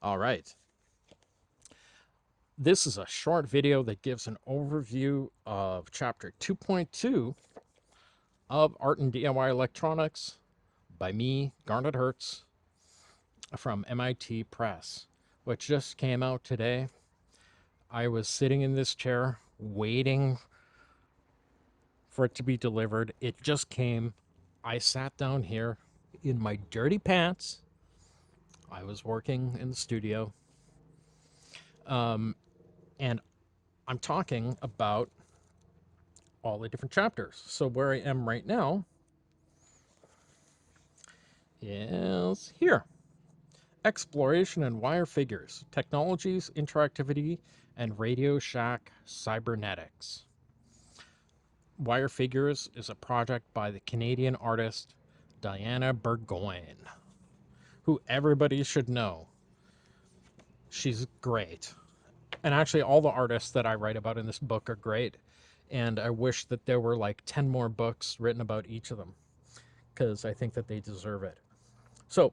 All right. This is a short video that gives an overview of chapter 2.2 of Art and DIY Electronics by me, Garnet Hertz, from MIT Press, which just came out today. I was sitting in this chair waiting for it to be delivered. It just came. I sat down here in my dirty pants. I was working in the studio. And I'm talking about all the different chapters. So where I am right now is here. Exploration and wire figures, technologies, interactivity, and Radio Shack cybernetics. Wire Figures is a project by the Canadian artist Diana Burgoyne, who everybody should know. She's great. And actually, all the artists that I write about in this book are great. And I wish that there were like 10 more books written about each of them, because I think that they deserve it. So,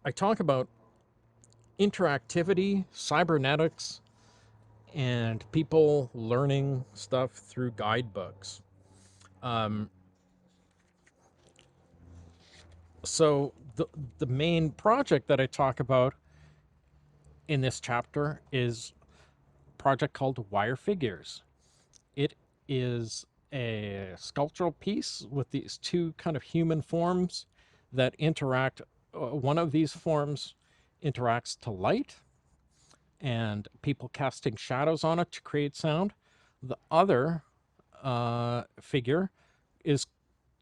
I talk about interactivity, cybernetics, and people learning stuff through guidebooks. Um, so the main project that I talk about in this chapter is a project called Wire Figures. It is a sculptural piece with these two kind of human forms that interact. One of these forms interacts to light, and people casting shadows on it to create sound. The other figure is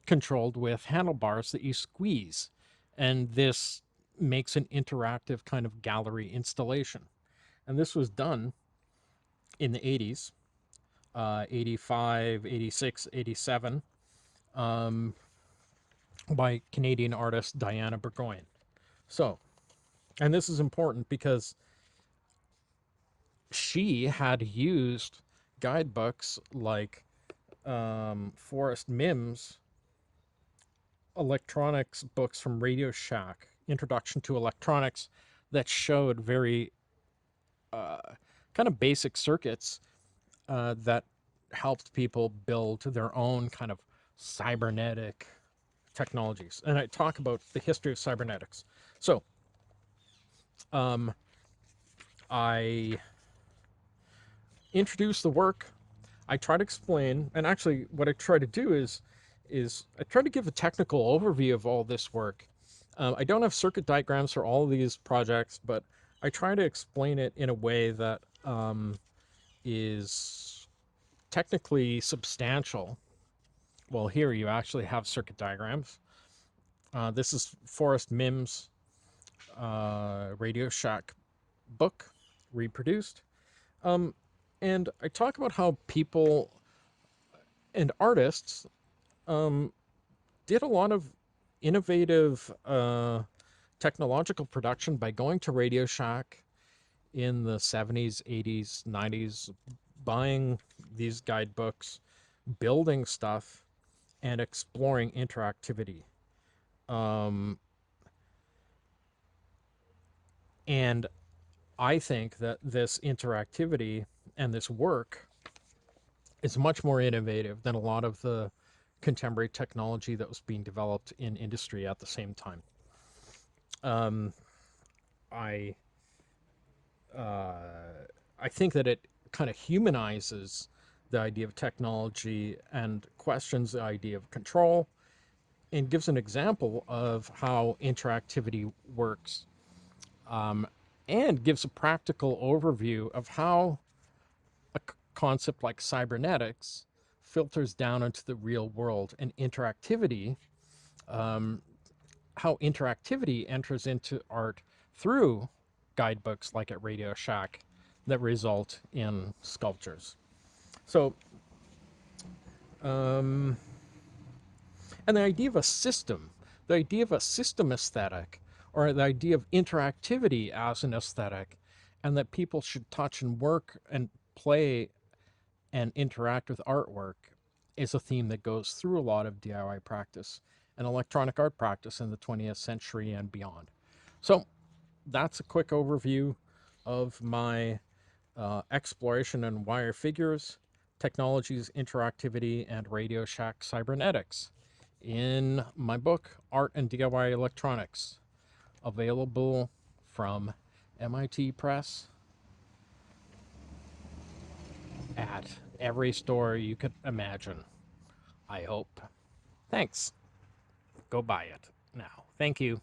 controlled with handlebars that you squeeze, and this makes an interactive kind of gallery installation. And this was done in the 80s, 85, 86, 87, by Canadian artist Diana Burgoyne. So, and this is important because she had used guidebooks like Forrest Mims' electronics books from Radio Shack, Introduction to Electronics, that showed very kind of basic circuits that helped people build their own kind of cybernetic technologies. And I talk about the history of cybernetics. So I introduce the work. I try to explain, and actually what I try to do is I try to give a technical overview of all this work. I don't have circuit diagrams for all of these projects, but I try to explain it in a way that is technically substantial. Well, here you actually have circuit diagrams. This is Forrest Mims' Radio Shack book, reproduced. And I talk about how people and artists did a lot of innovative technological production by going to Radio Shack in the 70s, 80s, 90s, buying these guidebooks, building stuff, and exploring interactivity. And I think that this interactivity and this work is much more innovative than a lot of the contemporary technology that was being developed in industry at the same time. I I think that it kind of humanizes the idea of technology and questions the idea of control, and gives an example of how interactivity works, and gives a practical overview of how a concept like cybernetics filters down into the real world, and interactivity, how interactivity enters into art through guidebooks like at Radio Shack that result in sculptures. So, and the idea of a system, the idea of a system aesthetic, or the idea of interactivity as an aesthetic, and that people should touch and work and play and interact with artwork, is a theme that goes through a lot of DIY practice and electronic art practice in the 20th century and beyond. So that's a quick overview of my exploration in wire figures, technologies, interactivity, and Radio Shack cybernetics in my book, Art and DIY Electronics, available from MIT Press at every store you could imagine, I hope. Thanks. Go buy it now. Thank you.